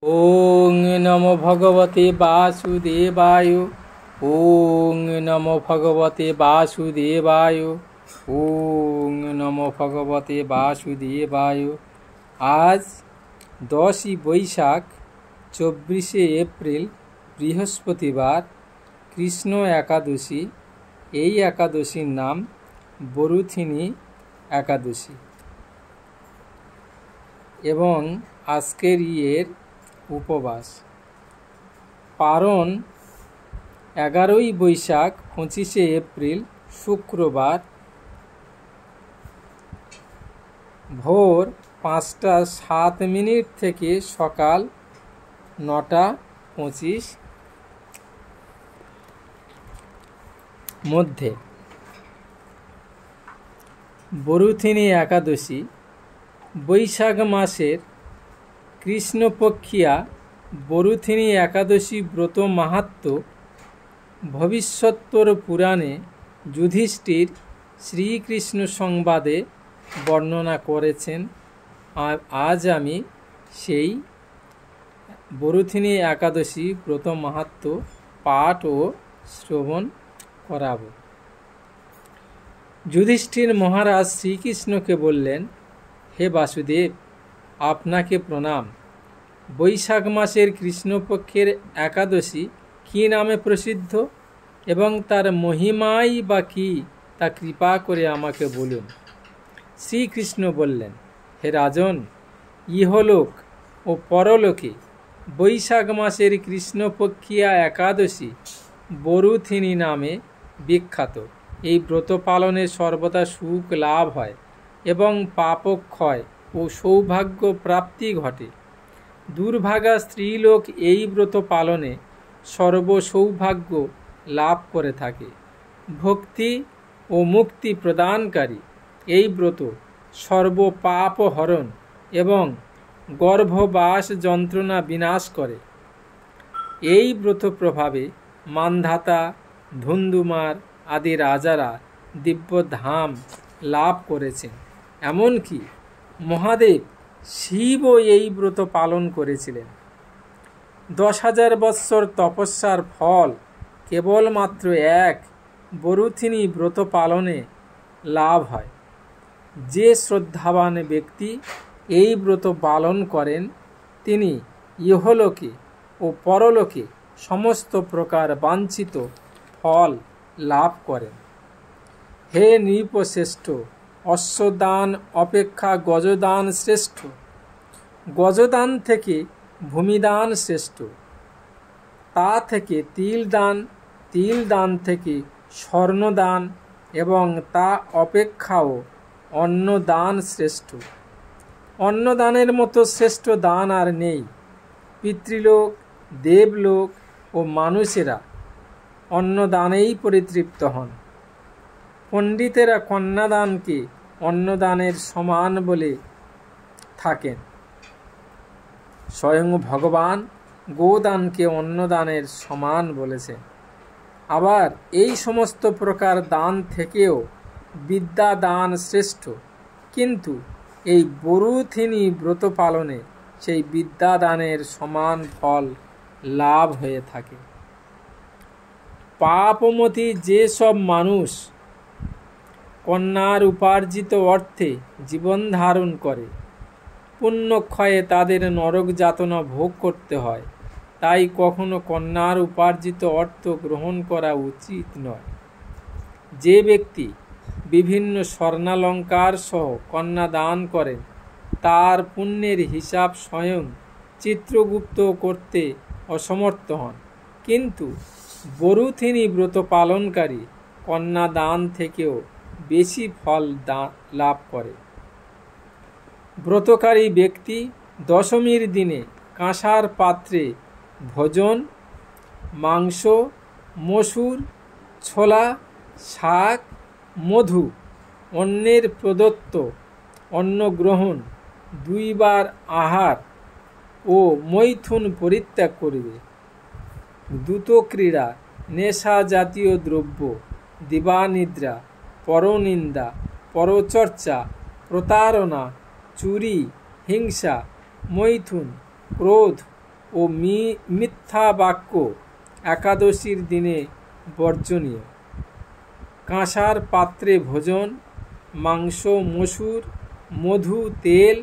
ওং নমো ভগবতে বাসুদেবায়। ওং নমো ভগবতে বাসুদেবায়। ওং নমো ভগবতে বাসুদেবায়। আজ 10ই বৈশাখ 24শে এপ্রিল বৃহস্পতিবার, কৃষ্ণ একাদশী। এই একাদশীর নাম বরুথিনী একাদশী এবং আজকের ইয়ের উপবাস পারণ 11ই বৈশাখ 25শে এপ্রিল শুক্রবার ভোর 5টা 7 মিনিট থেকে সকাল 9টা 25 মধ্যে। বরুথিনী একাদশী বৈশাখ মাসের কৃষ্ণপক্ষিয়া বরুথিনী একাদশী ব্রত মাহাত্ম্য ভবিষ্যত্তর পুরাণে যুধিষ্ঠির শ্রীকৃষ্ণ সংবাদে বর্ণনা করেছেন। আর আজ আমি সেই বরুথিনী একাদশী ব্রত মাহাত্ম্য পাঠ ও শ্রবণ করাব। যুধিষ্ঠির মহারাজ শ্রীকৃষ্ণকে বললেন, হে বাসুদেব, আপনাকে প্রণাম। বৈশাখ মাসের কৃষ্ণপক্ষের একাদশী কী নামে প্রসিদ্ধ এবং তার মহিমাই বা কী তা কৃপা করে আমাকে বলুন। শ্রীকৃষ্ণ বললেন, হে রাজন, ইহলোক ও পরলোকে বৈশাখ মাসের কৃষ্ণপক্ষিয়া একাদশী বরুথিনী নামে বিখ্যাত। এই ব্রত পালনে সর্বদা সুখ লাভ হয় এবং পাপক্ষয় ও সৌভাগ্য প্রাপ্তি ঘটে। দুর্ভাগা স্ত্রীলোক এই ব্রত পালনে সর্বসৌভাগ্য লাভ করে থাকে। ভক্তি ও মুক্তি প্রদানকারী এই ব্রত সর্বপাপ হরণ এবং গর্ভবাস যন্ত্রণা বিনাশ করে। এই ব্রত প্রভাবে মান্ধাতা, ধুন্ধুমার আদি রাজারা দিব্যধাম লাভ করেছেন। এমনকি মহাদেব শিবও এই ব্রত পালন করেছিলেন। 10,000 বৎসর তপস্যার ফল কেবলমাত্র এক বরুথিনী ব্রত পালনে লাভ হয়। যে শ্রদ্ধাবান ব্যক্তি এই ব্রত পালন করেন তিনি ইহলোকে ও পরলোকে সমস্ত প্রকার বাঞ্ছিত ফল লাভ করেন। হে নৃপশ্রেষ্ঠ, অশ্বদান অপেক্ষা গজদান শ্রেষ্ঠ। গজদান থেকে ভূমিদান শ্রেষ্ঠ। তা থেকে তিলদান, তিলদান থেকে স্বর্ণদান এবং তা অপেক্ষাও অন্নদান শ্রেষ্ঠ। অন্নদানের মতো শ্রেষ্ঠ দান আর নেই। পিতৃলোক, দেবলোক ও মানুষেরা অন্নদানেই পরিতৃপ্ত হন। পণ্ডিতেরা কন্যাদানকে অন্নদানের সমান বলে থাকেন। স্বয়ং ভগবান গোদানকে অন্নদানের সমান বলেছেন। আবার এই সমস্ত প্রকার দান থেকেও বিদ্যা দান শ্রেষ্ঠ, কিন্তু এই বরুথিনী ব্রত পালনে সেই বিদ্যা দানের সমান ফল লাভ হয়ে থাকে। পাপমতী যেসব মানুষ কন্যার উপার্জিত অর্থে জীবন ধারণ করে, পুণ্যক্ষয়ে তাদের নরক যাতনা ভোগ করতে হয়। তাই কখনো কন্যার উপার্জিত অর্থ গ্রহণ করা উচিত নয়। যে ব্যক্তি বিভিন্ন স্বর্ণালঙ্কার সহ কন্যা দান করেন তার পুণ্যের হিসাব স্বয়ং চিত্রগুপ্ত করতে অসমর্থ হন, কিন্তু বরুথিনী ব্রত পালনকারী কন্যা দান থেকেও বেশি ফল লাভ করে। ব্রতকারী ব্যক্তি দশমীর দিনে কাঁসার পাত্রে ভোজন, মাংস, মসুর, ছোলা, শাক, মধু, অন্যের প্রদত্ত অন্ন গ্রহণ, 2 বার আহার ও মৈথুন পরিত্যাগ করিবে। দ্রুতক্রীড়া, নেশা জাতীয় দ্রব্য, দিবানিদ্রা, পরনিন্দা, পরচর্চা, প্রতারণা, চুরি, হিংসা, মৈথুন, ক্রোধ ও মিথ্যা বাক্য একাদশীর দিনে বর্জনীয়। কাঁসার পাত্রে ভোজন, মাংস, মসুর, মধু, তেল,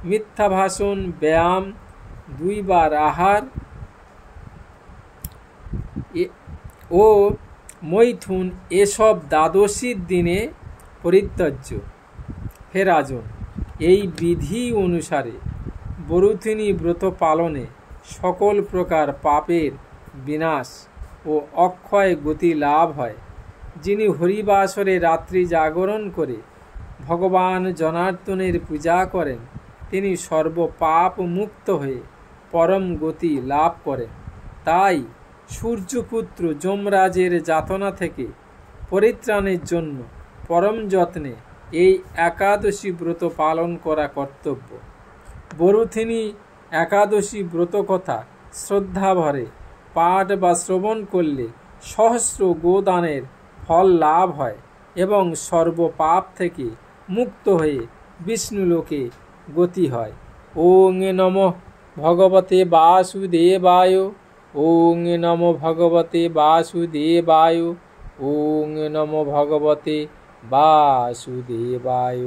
মিথ্যা ভাষণ, ব্যায়াম, 2 বার আহার ও মৈথুন এসব দ্বাদশীর দিনে পরিত্যাজ্য। হে রাজন, এই বিধি অনুসারে বরুথিনী ব্রত পালনে সকল প্রকার পাপের বিনাশ ও অক্ষয় গতি লাভ হয়। যিনি হরিবাসরে রাত্রি জাগরণ করে ভগবান জনার্দনের পূজা করেন, তিনি সর্বপাপ মুক্ত হয়ে পরম গতি লাভ করেন। তাই সূর্যপুত্র যমরাজের যাতনা থেকে পরিত্রাণের জন্য পরম যত্নে এই একাদশী ব্রত পালন করা কর্তব্য। বরুথিনী একাদশী ব্রত কথা শ্রদ্ধাভরে পাঠ বা শ্রবণ করলে সহস্র গোদানের ফল লাভ হয় এবং সর্বপাপ থেকে মুক্ত হয়ে বিষ্ণুলোকে গতি হয়। ওং নমঃ ভগবতে বাসুদেবায়। ওং নমো ভগবতে বাসুদেবায়। ওং নমো ভগবতে বাসুদেবায়।